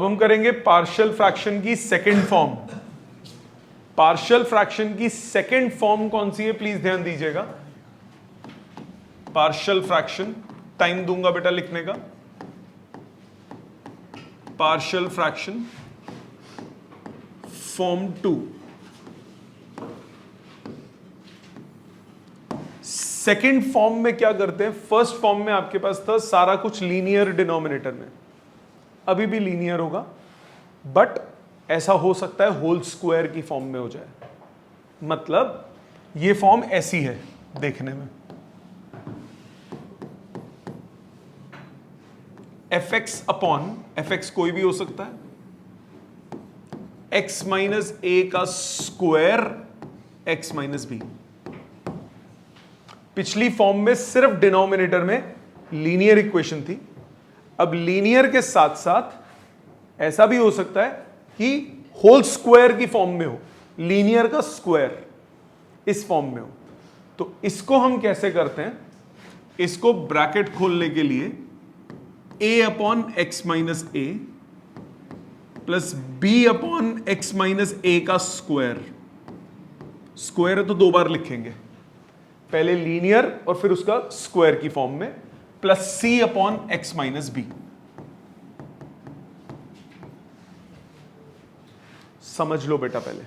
अब हम करेंगे पार्शियल फ्रैक्शन की सेकंड फॉर्म। पार्शियल फ्रैक्शन की सेकंड फॉर्म कौन सी है, प्लीज ध्यान दीजिएगा। पार्शियल फ्रैक्शन, टाइम दूंगा बेटा लिखने का। Partial fraction form 2। Second form में क्या करते हैं, फर्स्ट फॉर्म में आपके पास था सारा कुछ लीनियर डिनोमिनेटर में, अभी भी लीनियर होगा, बट ऐसा हो सकता है होल स्क्वायर की फॉर्म में हो जाए। मतलब ये फॉर्म ऐसी है देखने में, fx अपॉन fx कोई भी हो सकता है, x माइनस ए का स्क्वायर x माइनस बी। पिछली फॉर्म में सिर्फ डिनोमिनेटर में लीनियर इक्वेशन थी, अब लीनियर के साथ साथ ऐसा भी हो सकता है कि होल स्क्वायर की फॉर्म में हो, लीनियर का स्क्वायर इस फॉर्म में हो। तो इसको हम कैसे करते हैं, इसको ब्रैकेट खोलने के लिए a upon x minus a plus b upon x minus a का स्क्वायर। स्क्वायर है तो दो बार लिखेंगे, पहले लीनियर और फिर उसका स्क्वायर की फॉर्म में, plus c upon x minus B. समझ लो बेटा पहले,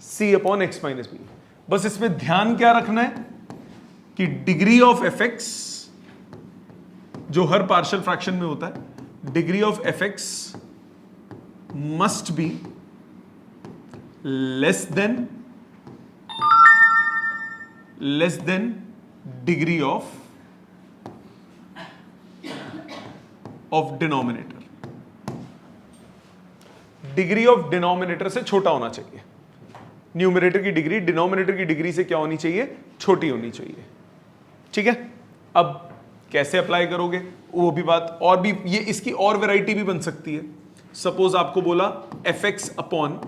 सी अपॉन एक्स माइनस बी। बस इसमें ध्यान क्या रखना है कि डिग्री ऑफ एफ एक्स, जो हर पार्शियल फ्रैक्शन में होता है, degree of F x must be less than degree of denominator. Degree of denominator से छोटा होना चाहिए। न्यूमरेटर की डिग्री डिनोमिनेटर की डिग्री से क्या होनी चाहिए, छोटी होनी चाहिए। ठीक है, अब कैसे अप्लाई करोगे वो भी बात, और भी ये इसकी और वैरायटी भी बन सकती है। सपोज आपको बोला f x upon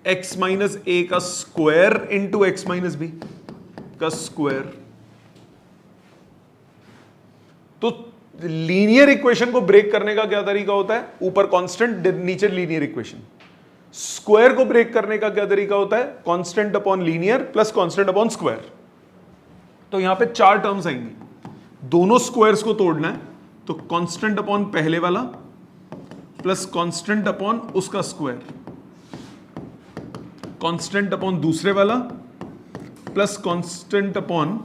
x minus a का square into x minus b का स्क्वायर। तो लीनियर इक्वेशन को ब्रेक करने का क्या तरीका होता है, ऊपर कांस्टेंट नीचे लीनियर इक्वेशन। स्क्वायर को ब्रेक करने का क्या तरीका होता है, constant upon linear plus constant upon square. तो यहां पे चार टर्म्स आएंगी, दोनों स्क्वायर्स को तोड़ना है, तो कांस्टेंट अपॉन पहले वाला प्लस कांस्टेंट अपॉन उसका स्क्वायर, कांस्टेंट अपॉन दूसरे वाला प्लस कांस्टेंट अपॉन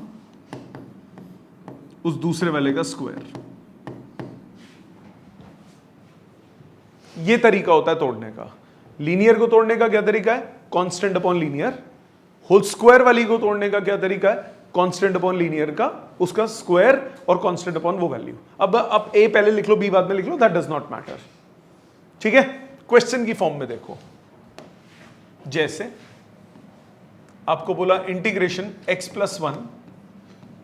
उस दूसरे वाले का स्क्वायर। ये तरीका होता है तोड़ने का। लीनियर को तोड़ने का क्या तरीका है, constant upon linear. Whole square वाली को तोड़ने का क्या तरीका है, कांस्टेंट अपॉन लीनियर का उसका स्क्वायर और कांस्टेंट अपॉन वो वैल्यू। अब ए पहले लिख लो, बी बाद में लिख लो, दैट डज नॉट मैटर। ठीक है, क्वेश्चन की फॉर्म में देखो, जैसे आपको बोला integration x plus 1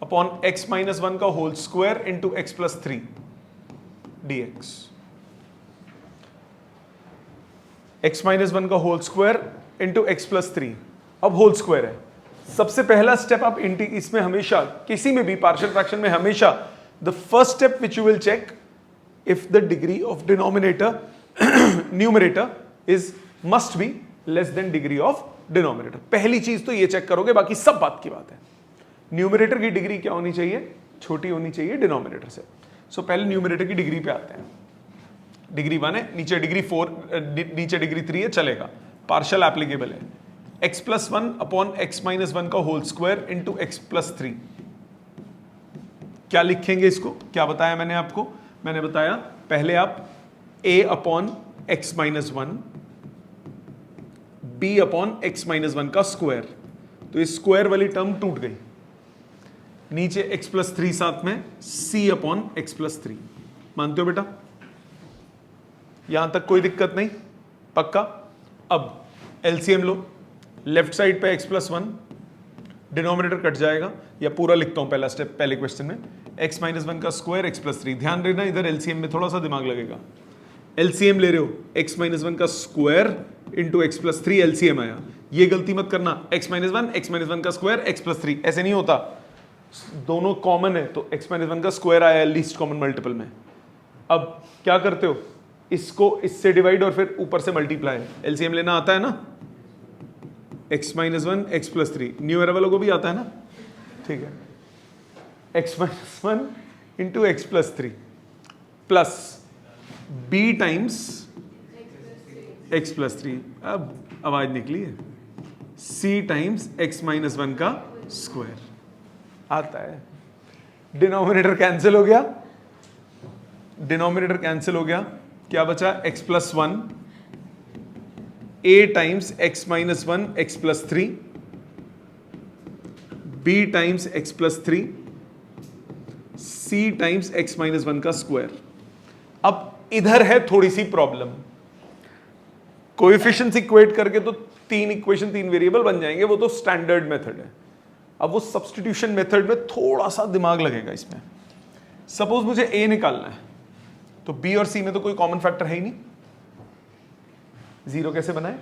upon x minus 1 का whole square into x plus 3 dx। x minus 1 का whole square into x plus 3, अब होल स्क्वायर है। सबसे पहला स्टेप आप इसमें हमेशा, किसी में भी पार्शियल फ्रैक्शन में हमेशा, the first step which you will check if the degree of denominator numerator is must be less than degree of denominator. पहली चीज तो ये चेक करोगे, बाकी सब बात की बात है। न्यूमरेटर की डिग्री क्या होनी चाहिए, छोटी होनी चाहिए डिनोमिनेटर से। सो पहले न्यूमरेटर की डिग्री पे आते हैं। डिग्री 1 है, नीचे डिग्री 4, नीचे डिग्री 3 है, चलेगा, पार्शियल एप्लीकेबल है। x plus 1 upon x minus 1 का whole square into x plus 3। क्या लिखेंगे इसको, क्या बताया मैंने आपको, मैंने बताया पहले आप a upon x minus 1 b upon x minus 1 का स्क्वायर, तो इस स्क्वायर वाली टर्म टूट गई, नीचे x प्लस 3 साथ में c अपॉन एक्स प्लस 3। मानते हो बेटा, यहां तक कोई दिक्कत नहीं, पक्का। अब एलसीएम लो, लेफ्ट साइड पे x प्लस 1, डिनोमिनेटर कट जाएगा, या पूरा लिखता हूं पहला स्टेप पहले क्वेश्चन में, x माइनस 1 का स्क्वायर एक्स प्लस 3। ध्यान रखना इधर एलसीएम में थोड़ा सा दिमाग लगेगा। एलसीएम ले रहे हो, x माइनस 1 का square into x plus 3 LCM आया। ये गलती मत करना, x माइनस 1 का स्क्वायर एक्स प्लस 3, ऐसे नहीं होता, दोनों कॉमन है तो x माइनस 1 का स्क्वायर आया लीस्ट कॉमन मल्टीपल में। अब क्या करते हो, इसको इससे डिवाइड और फिर ऊपर से मल्टीप्लाई। एलसीएम लेना आता है ना, x minus one x plus three, new year वालों को भी आता है ना, ठीक है। x minus one into x plus three plus b times x plus three, अब आवाज निकली है, c times x minus one का स्क्वायर आता है। डिनोमिनेटर कैंसिल हो गया, डिनोमिनेटर कैंसिल हो गया, क्या बचा x plus one, a times x minus one x plus three, b times x plus three, c times x minus one का स्क्वायर। अब इधर है थोड़ी सी प्रॉब्लम, कोएफिशिएंट्स इक्वेट करके तो तीन इक्वेशन तीन वेरिएबल बन जाएंगे, वो तो स्टैंडर्ड मेथड है। अब वो सब्स्टिट्यूशन मेथड में थोड़ा सा दिमाग लगेगा इसमें। सपोज मुझे a निकालना है, तो b और c में तो कोई कॉमन फैक्टर है ही नहीं, जीरो कैसे बनाए?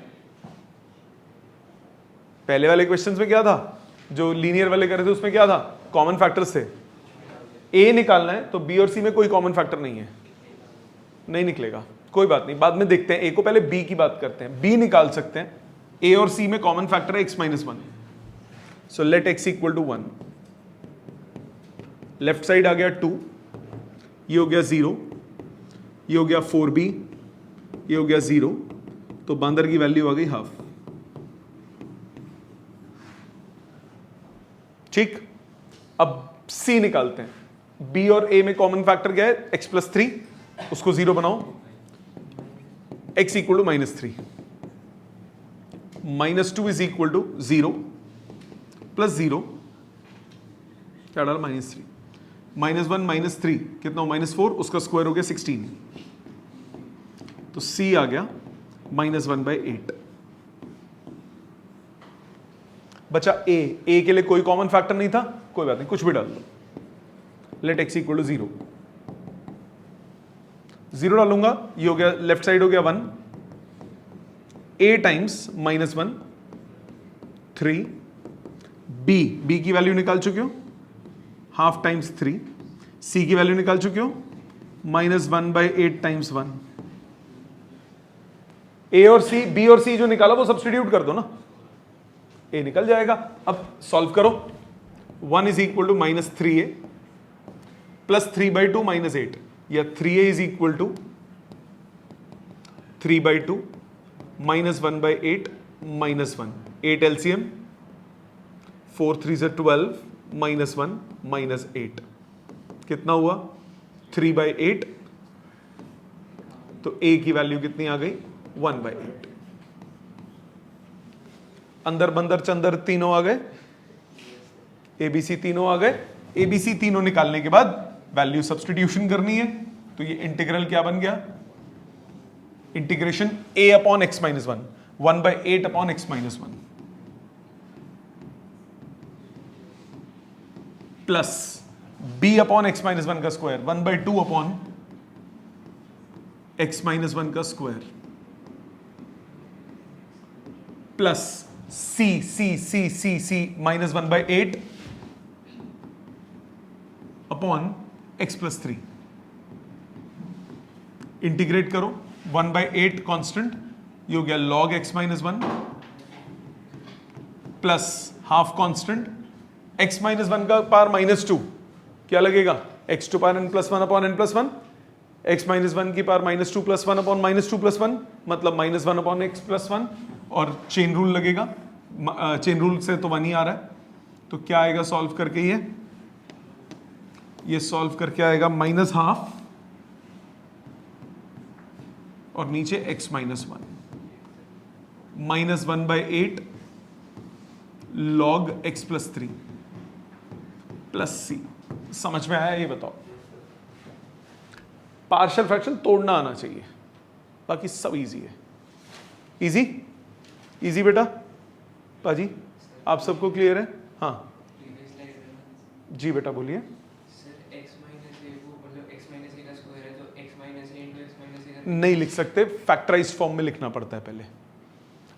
पहले वाले क्वेश्चंस में क्या था, जो लीनियर वाले कर रहे थे उसमें क्या था, कॉमन फैक्टर्स थे। a निकालना है तो b और c में कोई कॉमन फैक्टर नहीं है, नहीं निकलेगा, कोई बात नहीं, बाद में देखते हैं। a को पहले b की बात करते हैं, b निकाल सकते हैं। a और c में कॉमन फैक्टर है x minus one, so let x equal to one. Left side आ गया 2, ये हो गया 0, ये हो गया 4b, ये हो गया 0, तो बंदर की वैल्यू आ गई हाफ। ठीक, अब c निकालते हैं। b और a में कॉमन फैक्टर क्या है, x प्लस थ्री, उसको 0 बनाओ, x equal to minus three, minus two is equal to 0 plus 0, क्या डाला, minus three, minus one minus three कितना, माइनस फोर, उसका स्क्वायर हो गया 16, तो c आ गया माइनस वन बाई 8। बचा a के लिए कोई कॉमन फैक्टर नहीं था, कोई बात नहीं, कुछ भी डाल दो, लेट x इक्वल टू 0, 0 डालूंगा, ये हो गया, लेफ्ट साइड हो गया 1, a times minus one, 3, b की वैल्यू निकाल चुके हो, हाफ टाइम्स 3, c की वैल्यू निकाल चुके हो, minus one by 8 times 1। a और c, b और c जो निकाला वो सब्स्टिट्यूट कर दो ना, a निकल जाएगा। अब सॉल्व करो, 1 is equal to minus three a plus 3 by two minus 8, या 3a is equal to 3 by two minus 1 by 8 minus 1, 8 LCM, 4 3 से 12 माइनस 1 माइनस 8, कितना हुआ, 3 बाई 8, तो a की वैल्यू कितनी आ गई, 1 बाई 8। अंदर बंदर चंदर तीनों आ गए, एबीसी तीनों आ गए। एबीसी तीनों निकालने के बाद वैल्यू सब्स्टिट्यूशन करनी है, तो ये इंटीग्रल क्या बन गया, integration a upon x minus one, 1 by 8 upon x minus one, plus b upon x minus one का square, 1 by two upon x minus one का square, plus c minus 1 by 8 upon x plus three. Integrate करो, 1 by 8 constant, ये हो गया log x minus one, plus half constant, x minus one का power minus two, क्या लगेगा, x to power n plus one upon n plus one, x minus one की power minus two plus one upon minus two plus one, मतलब minus one upon x plus one, और chain rule लगेगा, chain rule से तो 1 ही आ रहा है, तो क्या आएगा सॉल्व करके, ये सॉल्व करके आएगा माइनस हाफ, और नीचे x minus one, minus 1 by 8 लॉग x plus three plus c. समझ में आया, ये बताओ। पार्शियल फ्रैक्शन तोड़ना आना चाहिए, बाकी सब इजी है। इजी इजी बेटा, पाजी आप सबको क्लियर है? हाँ जी बेटा बोलिए। नहीं लिख सकते, फैक्टराइज्ड फॉर्म में लिखना पड़ता है पहले।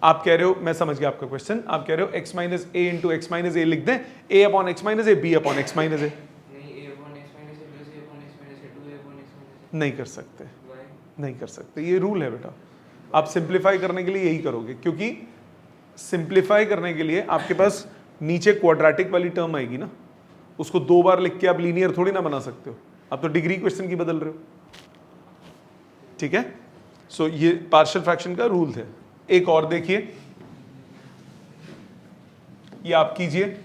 आप कह रहे हो, मैं समझ गया आपका क्वेश्चन, आप कह रहे हो x minus a into x minus a लिख दें, a upon x minus a, b upon x minus a. नहीं कर सकते, नहीं कर सकते, ये रूल है बेटा। आप सिंप्लीफाई करने के लिए यही करोगे, क्योंकि सिंप्लीफाई करने के लिए आपके पास नीचे क्वाड्रेटिक वाली टर्म आएगी ना, उसको 2 बार लिख के आप लीनियर थोड़ी ना बना सकते हो, आप तो डिग्री क्वेश्चन की बदल रहे हो। ठीक है, सो ये पार्शियल फ्रैक्शन का रूल है। एक और देखिए, ये आप कीजिए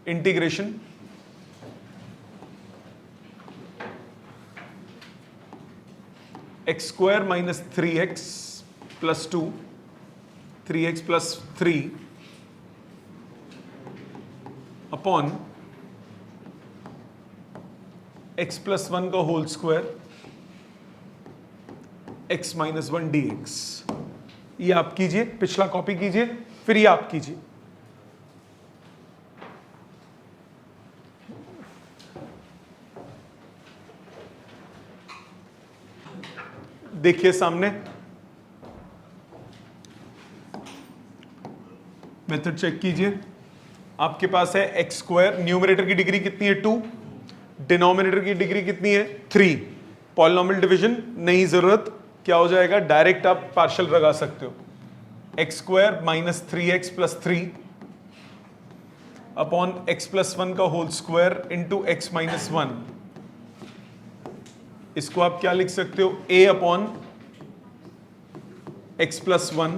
integration x square minus 3x plus 2, 3x plus 3 upon x plus 1 का whole square x minus 1 dx। ये आप कीजिए, पिछला कॉपी कीजिए, फिर ये आप कीजिए। देखिए सामने मेथड चेक कीजिए। आपके पास है एक्स स्क्वायर, न्यूमरेटर की डिग्री कितनी है 2, डिनोमिनेटर की डिग्री कितनी है 3। पॉलिनोमियल डिवीजन नहीं जरूरत, क्या हो जाएगा, डायरेक्ट आप पार्शियल लगा सकते हो। X square minus 3x plus 3 upon x plus 1 का whole square into x minus 1। इसको आप क्या लिख सकते हो, a upon x plus 1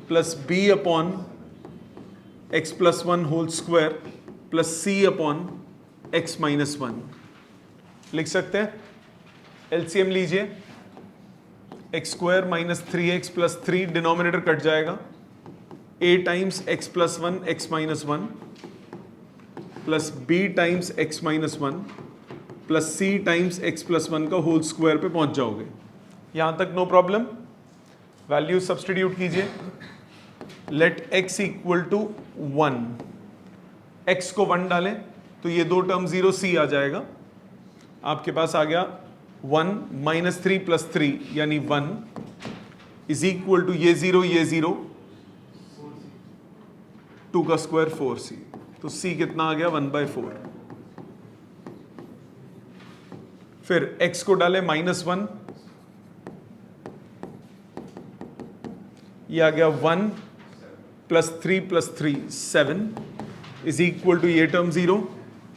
plus b upon x plus 1 whole square plus c upon x minus 1 लिख सकते हैं। एलसीएम लीजिए, x square minus 3x plus 3, denominator cut जाएगा, a times x plus 1 x minus 1 plus b times x minus 1 plus c times x plus 1 का whole square पे पहुंच जाओगे। यहां तक नो प्रॉब्लम। वैल्यू सब्सटीट्यूट कीजिए, let x equal to 1, x को 1 डालें तो ये दो टर्म 0 c आ जाएगा। आपके पास आ गया 1 माइनस 3 प्लस 3 यानी 1 इज इक्वल टू ये 0 2 का स्क्वायर 4c, तो c कितना आ गया 1/4। फिर x को डालें -1, ये आ गया 1 प्लस 3 7 इज इक्वल टू ये टर्म 0,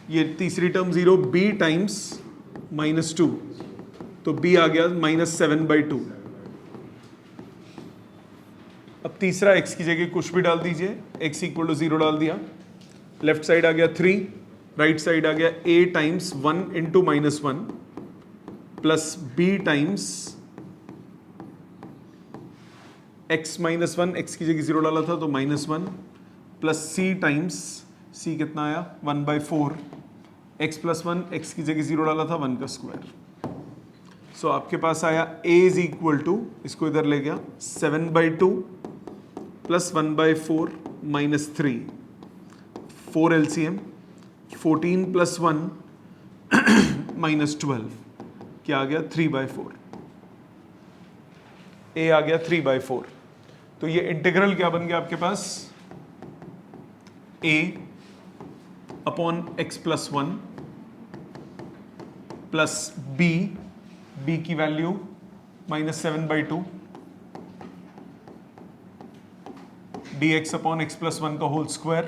ये तीसरी टर्म 0, b टाइम्स -2, तो b आ गया -7/2। अब तीसरा x की जगह कुछ भी डाल दीजिए, x इक्वल टू 0 डाल दिया, लेफ्ट साइड आ गया 3, राइट साइड आ गया a times 1 into -1 plus b times x minus 1, x की जगह 0 डाला था तो -1 प्लस c टाइम्स c कितना आया 1/4, x प्लस 1, x की जगह 0 डाला था 1 का स्क्वायर। सो आपके पास आया a इज इक्वल टू, इसको इधर ले गया 7/2 plus 1/4 minus 3, 4 LCM 14 plus 1 minus 12, क्या आ गया 3/4, a आ गया 3/4। तो ये इंटीग्रल क्या बन गया आपके पास, a upon x plus 1 plus b की value -7/2 dx upon x plus 1 का whole square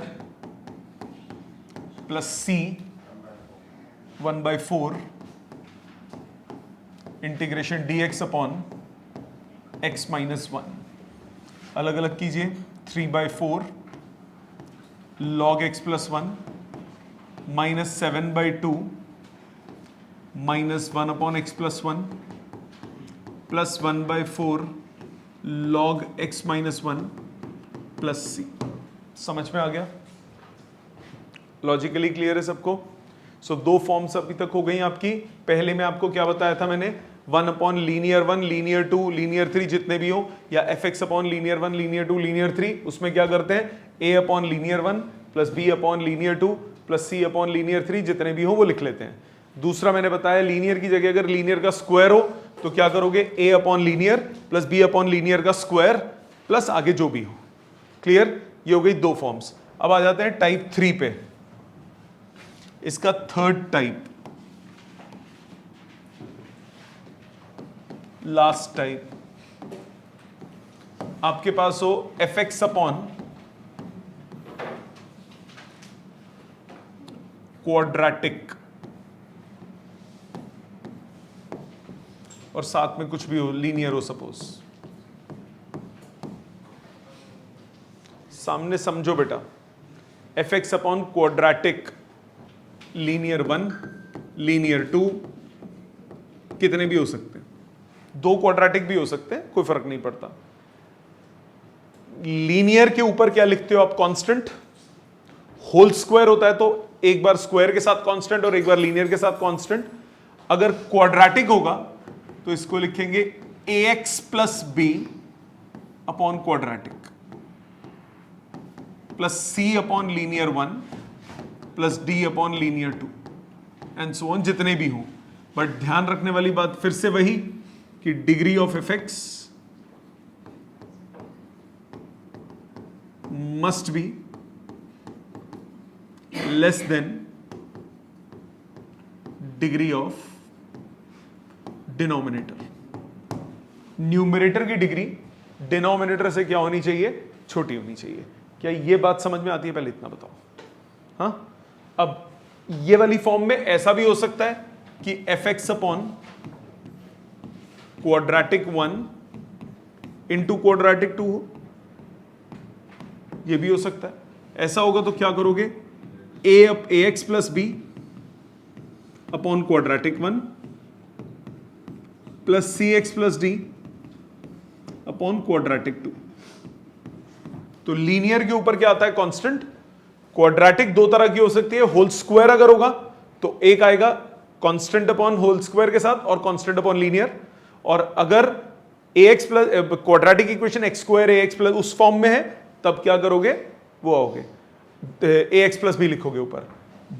plus c 1/4 integration dx upon x minus 1। अलग अलग कीजिए, 3/4 log x plus 1 -7/2 -1 upon x plus 1 plus 1/4 log x minus 1 plus c। समझ में आ गया, logically clear है सबको। सो दो फॉर्म्स अभी तक हो गई आपकी। पहले में आपको क्या बताया था मैंने, 1 अपॉन लीनियर 1, लीनियर 2, लीनियर 3 जितने भी हो, या fx upon linear 1, linear 2, linear 3, उसमें क्या करते हैं, a upon linear 1 plus b upon linear 2 plus c upon linear 3 जितने भी हो वो लिख लेते हैं। दूसरा मैंने बताया लीनियर की जगह अगर लीनियर का स्क्वायर हो तो क्या करोगे, a upon linear plus b upon linear का स्क्वायर प्लस आगे जो भी हो। क्लियर, ये हो गई दो फॉर्म्स। अब आ जाते हैं टाइप 3 पे, इसका थर्ड टाइप। लास्ट टाइप आपके पास हो एफ एक्स अपॉन क्वाड्रेटिक और साथ में कुछ भी हो, लीनियर हो सपोज। सामने समझो बेटा, F x upon quadratic, linear 1, linear 2, कितने भी हो सकते हैं, 2 क्वाड्रेटिक भी हो सकते हैं, कोई फर्क नहीं पड़ता। लीनियर के ऊपर क्या लिखते हो आप, कांस्टेंट। होल स्क्वायर होता है तो एक बार स्क्वायर के साथ कांस्टेंट और एक बार लीनियर के साथ कांस्टेंट। अगर क्वाड्रेटिक होगा तो इसको लिखेंगे ax plus b upon quadratic plus c upon linear 1 plus d upon linear 2 and so on, जितने भी हों। बट ध्यान रखने वाली बात फिर से वही कि degree of F x must be less than degree of denominator। Numerator की डिग्री डिनोमिनेटर से क्या होनी चाहिए, छोटी होनी चाहिए। क्या ये बात समझ में आती है, पहले इतना बताओ। हाँ, अब ये वाली फॉर्म में ऐसा भी हो सकता है कि F x upon quadratic 1 into quadratic 2 हो, ये भी हो सकता है। ऐसा होगा तो क्या करोगे, a x plus b upon quadratic 1 plus c x plus d upon quadratic 2। तो लीनियर के ऊपर क्या आता है, कांस्टेंट। क्वाड्रेटिक दो तरह की हो सकती है, होल स्क्वायर अगर होगा तो एक आएगा कांस्टेंट अपॉन होल स्क्वायर के साथ और कांस्टेंट अपॉन लीनियर। और अगर a x plus quadratic equation x square a x plus उस फॉर्म में है, तब क्या करोगे, वो आओगे ए एक्स प्लस बी लिखोगे ऊपर।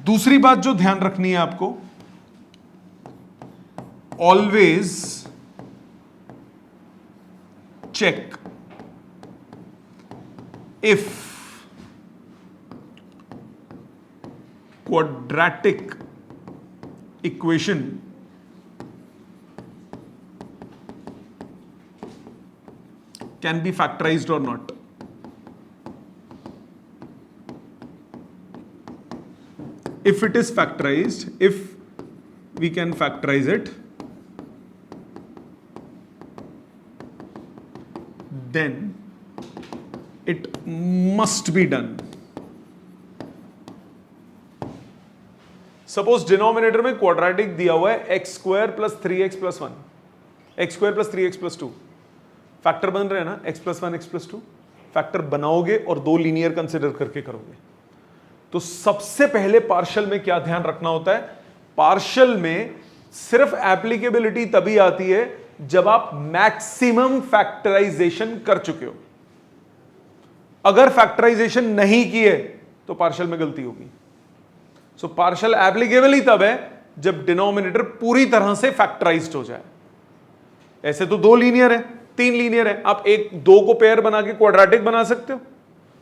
दूसरी बात जो ध्यान रखनी है आपको, always check if quadratic equation can be factorized और not. If it is factorized, if we can factorize it, then it must be done. Suppose denominator में क्वाड्रेटिक दिया हुआ है x square plus 3x plus 1, x square plus 3x plus 2, factor बन रहे हैं ना, x plus 1 x plus 2। Factor बनाओगे और 2 लीनियर कंसिडर करके करोगे। तो सबसे पहले पार्शियल में क्या ध्यान रखना होता है, पार्शियल में सिर्फ एप्लीकेबिलिटी तभी आती है जब आप मैक्सिमम फैक्टराइजेशन कर चुके हो। अगर फैक्टराइजेशन नहीं किए तो पार्शियल में गलती होगी। सो पार्शियल एप्लीकेबल ही तब है जब डिनोमिनेटर पूरी तरह से फैक्टराइज्ड हो जाए। ऐसे तो 2 लीनियर है, 3 लीनियर है, आप 2 को पेयर बना के क्वाड्रेटिक बना सकते हो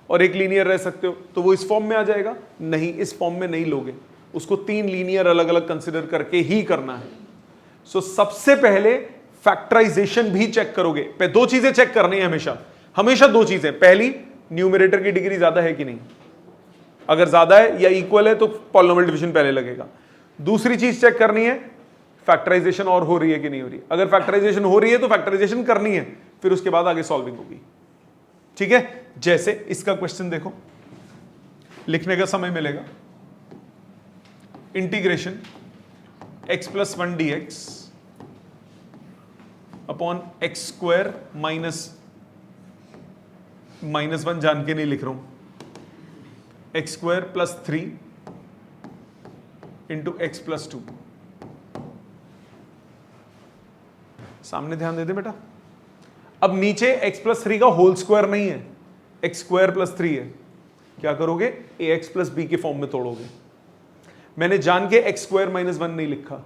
और 1 लीनियर रह सकते हो, तो वो इस फॉर्म में आ जाएगा। नहीं, इस फॉर्म में नहीं लोगे, उसको 3 लीनियर अलग अलग कंसिडर करके ही करना है। सो सबसे पहले फैक्टराइजेशन भी चेक करोगे। पे 2 चीजें चेक करनी है हमेशा, हमेशा 2 चीजें। पहली, न्यूमरेटर की डिग्री ज्यादा है कि नहीं, अगर ज्यादा है या इक्वल है तो पॉलिनोमियल डिवीजन पहले लगेगा। दूसरी चीज चेक करनी है फैक्टराइजेशन और हो रही है कि नहीं हो रही। अगर फैक्टराइजेशन हो रही है तो फैक्टराइजेशन करनी है, फिर उसके बाद आगे सॉल्विंग होगी। ठीक है, जैसे इसका क्वेश्चन देखो, लिखने का समय मिलेगा। Integration x plus 1 D x upon x square minus 1 जान के नहीं लिख रहा हूं, x square plus 3 into x plus 2। सामने ध्यान दे दे बेटा। अब नीचे x प्लस 3 का होल स्क्वायर नहीं है, एक्स स्क्वायर प्लस 3 है। क्या करोगे, ए एक्स प्लस बी के फॉर्म में तोड़ोगे। मैंने जान के एक्स स्क्वायर माइनस 1 नहीं लिखा।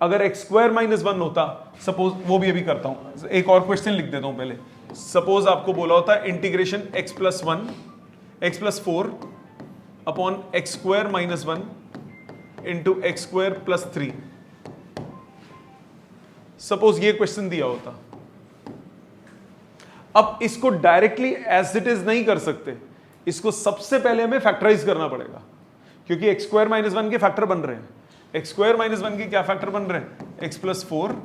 अगर एक्स स्क्वायर माइनस 1 होता, सपोज, वो भी अभी करता हूं, एक और क्वेश्चन लिख देता हूं पहले। सपोज आपको बोला होता है integration x plus 1 x plus 4 upon x square minus 1 into x square plus 3। Suppose ये क्वेश्चन दिया होता, अब इसको डायरेक्टली एज इट इज नहीं कर सकते, इसको सबसे पहले हमें फैक्टराइज करना पड़ेगा, क्योंकि एक्स स्क्वायर माइनस वन के फैक्टर बन रहे हैं। एक्स स्क्वायर माइनस वन के क्या फैक्टर बन रहे हैं? X plus four,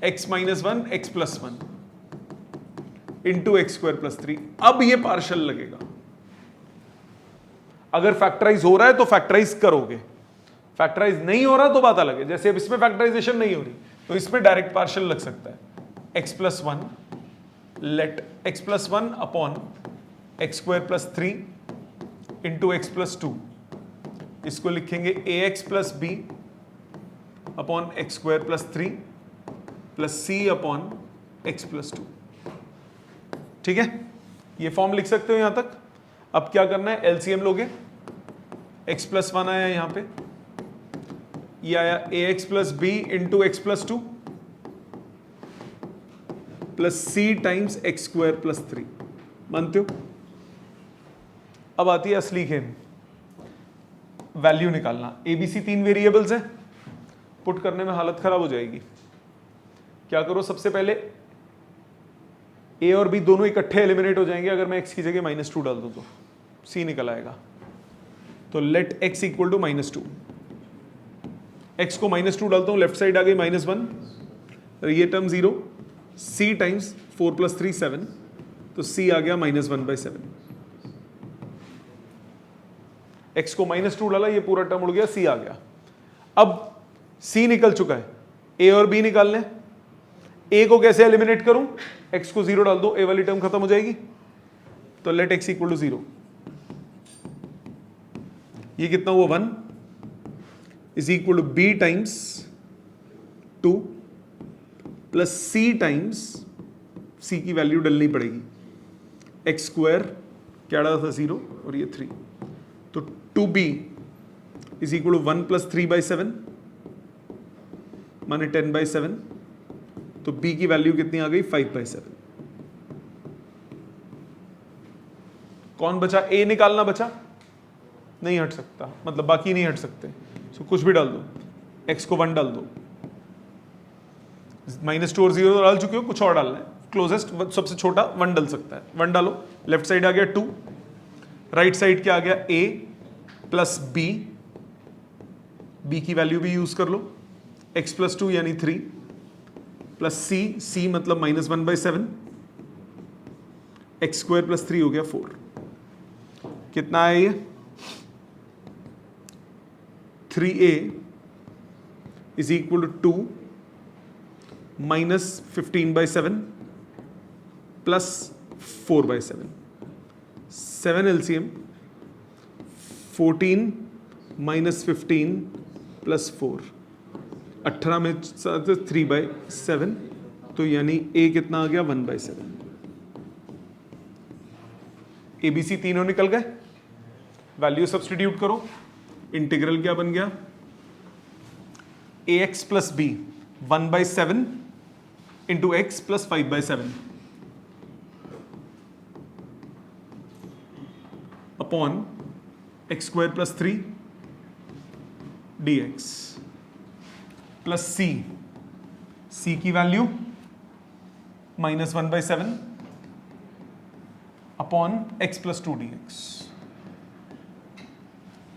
x minus one, x plus one into x square plus three. अब ये पार्शियल लगेगा। अगर फैक्टराइज हो रहा है तो फैक्टराइज करोगे, फैक्टराइज नहीं हो रहा तो बात अलग है। जैसे अब इसमें फैक्टराइजेशन नहीं हो रही तो इसमें डायरेक्ट पार्शियल लग सकता है। X plus one, let x plus one upon x square plus three into x plus two, इसको लिखेंगे a x plus b upon x square plus three plus c upon x plus two. ठीक है, ये form लिख सकते हो यहां तक। अब क्या करना है, एलसीएम लोगे। एक्स प्लस वन आया यहां पे, ये आया a x plus b into x plus two plus c times x square plus three. मानते हो? अब आती है असली खेल, वैल्यू निकालना। एबीसी तीन वेरिएबल्स हैं, पुट करने में हालत खराब हो जाएगी। क्या करो, सबसे पहले ए और बी दोनों इकट्ठे एलिमिनेट हो जाएंगे अगर मैं एक्स की जगह -2 डाल दूं तो सी निकल आएगा। तो let x equal to -2, x को -2 डालता हूं, लेफ्ट साइड आ गई -1, ये टर्म 0, सी टाइम्स 4 + 3 7, तो सी आ गया -1/7। एक्स को -2 डाला, ये पूरा टर्म उड़ गया, सी आ गया। अब सी निकल चुका है, ए और बी निकालने। ए को कैसे एलिमिनेट करूं? एक्स को 0 डाल दो, ए वाली टर्म खत्म हो जाएगी। तो लेट एक्स इक्वल टू 0, ये कितना हुआ 1 is equal to b times 2 plus c times, c की वैल्यू डलनी पड़ेगी, एक्स स्क्वायर क्या डाला था 0 और ये 3, तो 2b इज इक्वल टू 1 + 3/7 माने 10/7, तो b की वैल्यू कितनी आ गई 5/7। कौन बचा? a निकालना बचा, नहीं हट सकता, मतलब बाकी नहीं हट सकते, सो कुछ भी डाल दो। x को 1 डाल दो, -2 और 0 डाल चुके हो, कुछ और डालना है, क्लोजेस्ट सबसे छोटा 1 डल सकता है, 1 डालो। लेफ्ट साइड आ गया 2, राइट साइड क्या आ गया a प्लस b, b की वैल्यू भी यूज कर लो, x प्लस 2 यानी 3 प्लस c मतलब -1/7, एक्स स्क्वायर प्लस 3 हो गया 4। कितना है ये? 3a is equal to 2 -15/7 plus 4/7, 7 LCM, 14 -15 plus 4, 18 में 3/7, तो यानी a कितना आ गया 1/7। एबीसी तीनों निकल गए, वैल्यू सब्स्टिट्यूट करो, इंटीग्रल क्या बन गया, ax plus b 1/7 into x plus 5/7 upon x square plus 3 dx plus c की value -1/7 upon x plus 2 dx।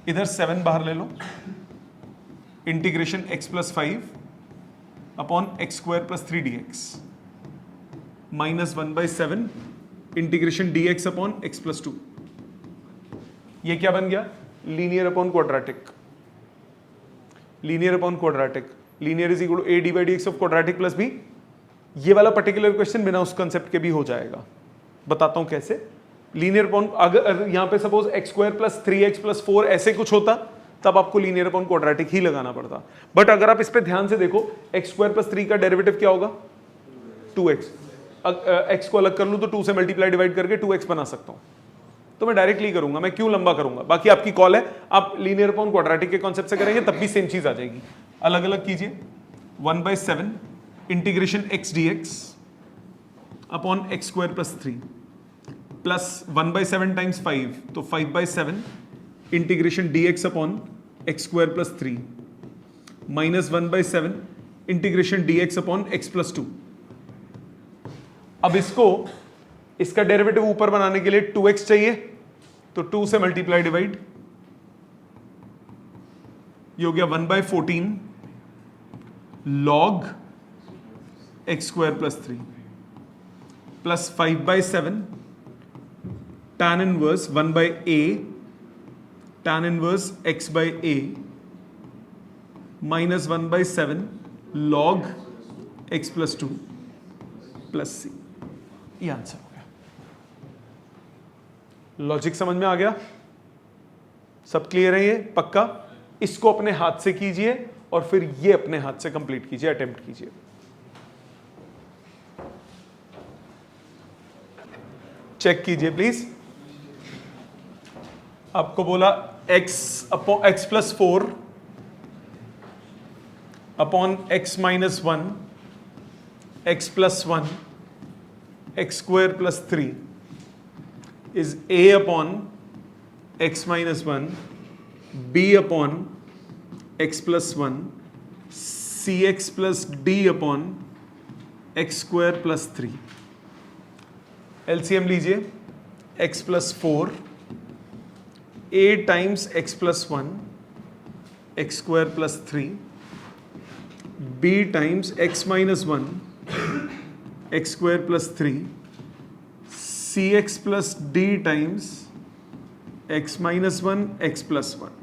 इधर 7 बाहर ले लो, integration x plus 5 upon x square plus 3 dx -1/7 integration dx upon x plus 2। ये क्या बन गया? Linear upon quadratic, linear upon quadratic, linear is equal to a d/dx of quadratic plus b। ये वाला पर्टिकुलर क्वेश्चन बिना उस concept के भी हो जाएगा, बताता हूं कैसे। लीनियर अपॉन, अगर यहां पे suppose x square plus 3x plus 4 ऐसे कुछ होता तब आपको लीनियर अपॉन क्वाड्रेटिक ही लगाना पड़ता, बट अगर आप इस पे ध्यान से देखो, एक्स स्क्वायर प्लस 3 का डेरिवेटिव क्या होगा 2x, एक्स को अलग कर लूं तो 2 से मल्टीप्लाई डिवाइड करके 2x बना सकता हूं, तो मैं डायरेक्टली करूंगा, मैं क्यों लंबा करूंगा, बाकी आपकी कॉल है। आप लीनियर अपॉन क्वाड्रेटिक के कॉन्सेप्ट से करेंगे तब भी सेम चीज आ जाएगी। अलग अलग कीजिए, 1/7 integration x dx upon x square plus 3 plus 1/7 times 5, तो 5/7 integration dx upon x square plus 3 -1/7 integration dx upon x plus 2। अब इसका डेरिवेटिव ऊपर बनाने के लिए 2x चाहिए, तो 2 से मल्टीप्लाई डिवाइड, ये हो गया 1/14 log x square plus 3 plus 5/7 tan inverse 1/a tan inverse x by a minus 1/7 log x plus 2 plus c। ये आंसर हो गया। लॉजिक समझ में आ गया? सब क्लियर है? ये पक्का? इसको अपने हाथ से कीजिए और फिर ये अपने हाथ से कंप्लीट कीजिए, अटेम्प्ट कीजिए। चेक कीजिए प्लीज। आपको बोला x plus 4 upon x minus 1 x plus 1 x square plus 3 is a upon x minus 1 b upon x plus 1 cx plus d upon x square plus 3। LCM लीजिए, x plus 4 a times x plus 1 x square plus 3 b times x minus 1 x square plus 3 cx plus d times x minus 1 x plus 1।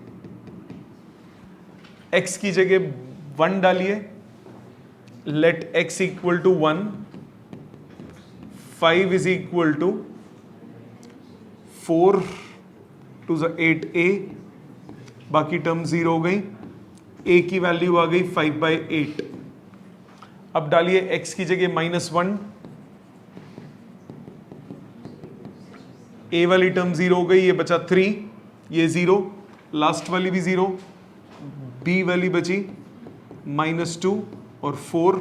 x की जगह 1 डालिए, let x equal to 1, 5 is equal to 4 to 8a, बाकी term 0 हो गई, a की value आ गई 5/8। अब डालिए x की जगह -1, a वाली टर्म 0 हो गई, ये बचा 3, ये 0, लास्ट वाली भी 0, b वाली बची -2 और 4,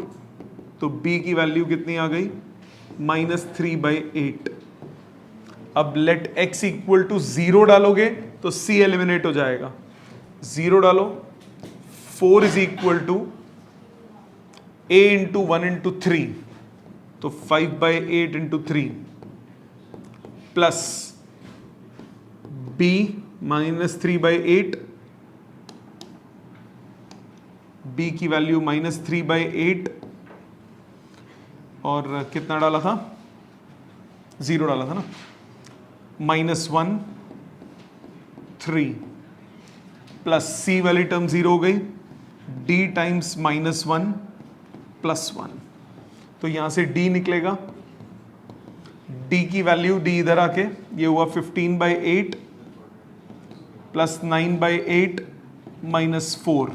तो b की वैल्यू कितनी आ गई? -3/8। अब लेट x इक्वल टू 0 डालोगे तो c एलिमिनेट हो जाएगा, 0 डालो, 4 is equal to a into 1 into 3, तो 5/8 इंटू 3 प्लस b -3/8, b की वैल्यू -3/8 और कितना डाला था? 0 डाला था ना, -1 3 प्लस c वाली टर्म 0 हो गई, d टाइम्स -1 प्लस 1, तो यहां से d निकलेगा, d की वैल्यू, d इधर आके ये हुआ 15/8 प्लस 9/8 -4,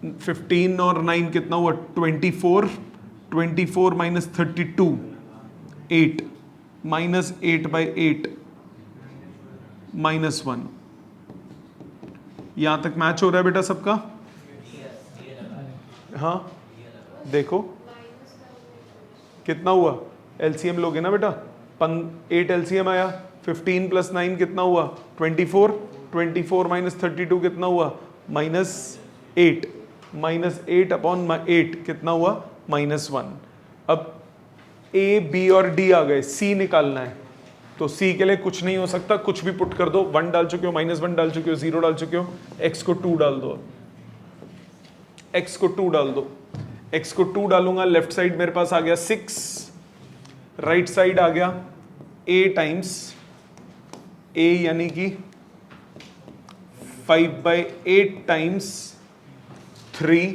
15 और 9 कितना हुआ? 24, 24 माइनस 32 8 -8/8 -1। यहां तक मैच हो रहा है बेटा सबका? हाँ देखो कितना हुआ, एलसीएम लोगे ना बेटा, 8 एलसीएम आया, 15 प्लस 9 कितना हुआ? 24, 24 माइनस 32 कितना हुआ? -8, -8 अपॉन 8 कितना हुआ? -1। अब ए बी और डी आ गए, सी निकालना है, तो सी के लिए कुछ नहीं हो सकता, कुछ भी पुट कर दो, 1 डाल चुके हो, -1 डाल चुके हो, 0 डाल चुके हो, x को 2 डाल दो, x को 2 डाल दो, x को 2 डालूंगा, लेफ्ट साइड मेरे पास आ गया 6, राइट साइड आ गया a टाइम्स a यानी कि 5/8 times 3,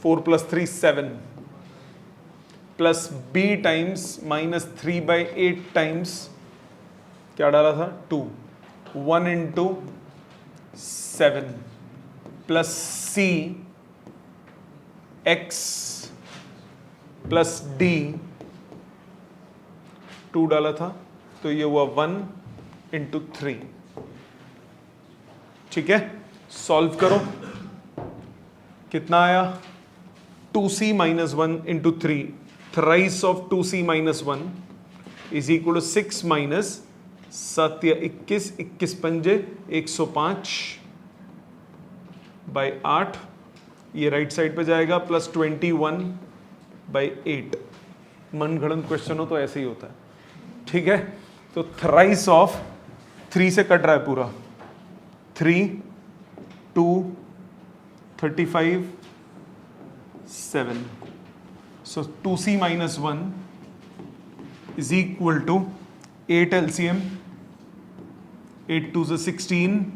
4 plus 3 7 plus b times -3/8 times क्या डाला था? 2, 1 into 7 plus c x plus d 2 डाला था, तो ये हुआ 1 इंटू 3। ठीक है, सॉल्व करो, कितना आया? 2c minus 1 into 3, thrice of 2c minus 1 is equal to 6 minus 7 या 21, 21 पंजे 105 बाई 8, ये राइट साइड पे जाएगा, प्लस 21/8। मनगढ़ंत क्वेश्चन हो तो ऐसे ही होता है, ठीक है। तो थ्राइस ऑफ 3 से कट रहा है पूरा, 3, 2, 35, 7। So 2c minus 1 is equal to 8 LCM, 8 2 is 16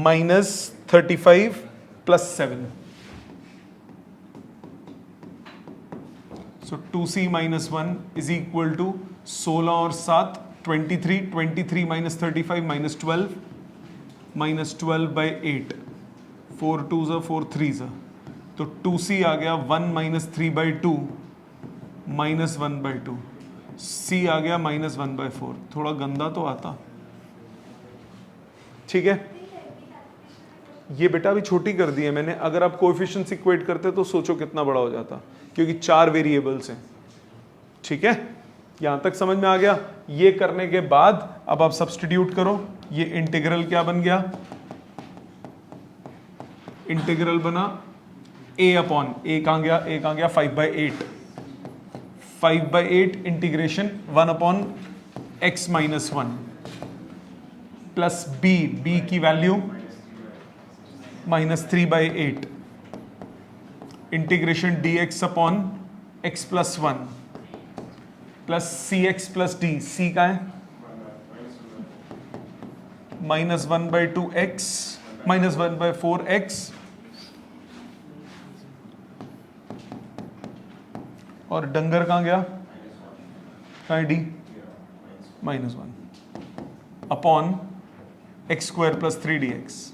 minus 35 plus 7. So 2c minus 1 is equal to 16 और 7 23, 23 minus 35 minus 12 minus 12/8, 4 2s are 4 3s are, तो 2c आ गया 1 minus 3/2 minus 1/2, c आ गया minus 1/4। थोड़ा गंदा तो आता, ठीक है। ये बेटा अभी छोटी कर दी है मैंने, अगर आप कोएफिशिएंट्स इक्वेट करते तो सोचो कितना बड़ा हो जाता, क्योंकि 4 वेरिएबल्स हैं, ठीक है। यहां तक समझ में आ गया। ये करने के बाद अब आप सब्स्टिट्यूट करो, ये इंटीग्रल क्या बन गया, इंटीग्रल बना a अपॉन a कहां गया, a कहां गया 5/8, 5/8 integration 1 upon x minus 1 plus b की वैल्यू -3/8 integration dx upon x plus 1 plus cx plus d, c का है -1/2x -1/4x और डंगर कहां गया, कहां है d, -1 upon x² plus 3dx।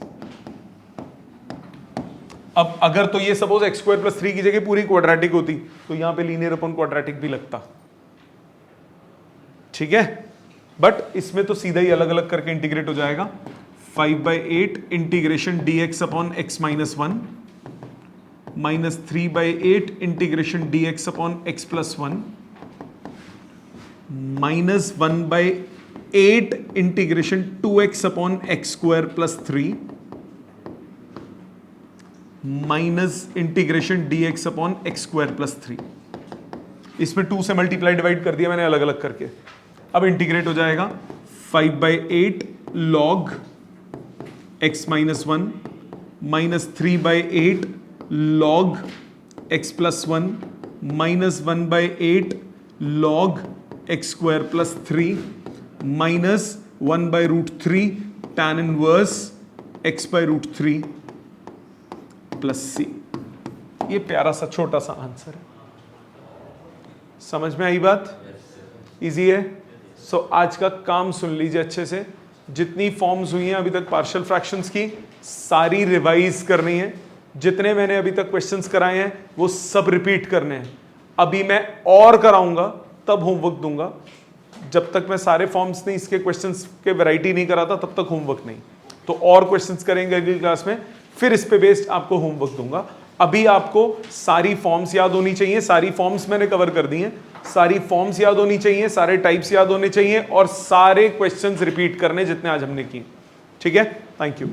अब अगर तो ये सपोज x² प्लस 3 की जगह पूरी क्वाड्रेटिक होती तो यहां पे लीनियर अपॉन क्वाड्रेटिक भी लगता, ठीक है। बट इसमें तो सीधा ही अलग अलग करके इंटीग्रेट हो जाएगा। 5/8 integration dx upon x minus 1 -3/8 integration dx upon x plus 1 -1/8 integration 2x upon x² plus 3 minus integration dx upon x² plus 3। इसमें 2 से मल्टीप्लाई डिवाइड कर दिया मैंने अलग अलग करके। अब इंटीग्रेट हो जाएगा 5/8 log x minus 1 -3/8 log x plus 1 -1/8 log x² plus 3 -1/√3 tan inverse x/√3 plus c। ये प्यारा सा छोटा सा आंसर है, समझ में आई बात, इजी है। सो आज का काम सुन लीजिए अच्छे से, जितनी फॉर्म्स हुई हैं अभी तक पार्शियल फ्रैक्शंस की सारी रिवाइज करनी है, जितने मैंने अभी तक क्वेश्चंस कराए हैं वो सब रिपीट करने हैं। अभी मैं और कराऊंगा तब होमवर्क दूंगा, जब तक मैं सारे फॉर्म्स नहीं इसके क्वेश्चंस के वैरायटी नहीं कराता तब तक होमवर्क नहीं। तो और क्वेश्चंस करेंगे अगली क्लास में, फिर इस पे बेस्ड आपको होमवर्क दूंगा। अभी आपको सारी फॉर्म्स याद होनी चाहिए, सारी फॉर्म्स मैंने कवर कर दी हैं, सारी फॉर्म्स याद होनी चाहिए, सारे टाइप्स याद होने चाहिए और सारे क्वेश्चंस रिपीट करने जितने आज हमने किए, ठीक है। Thank you.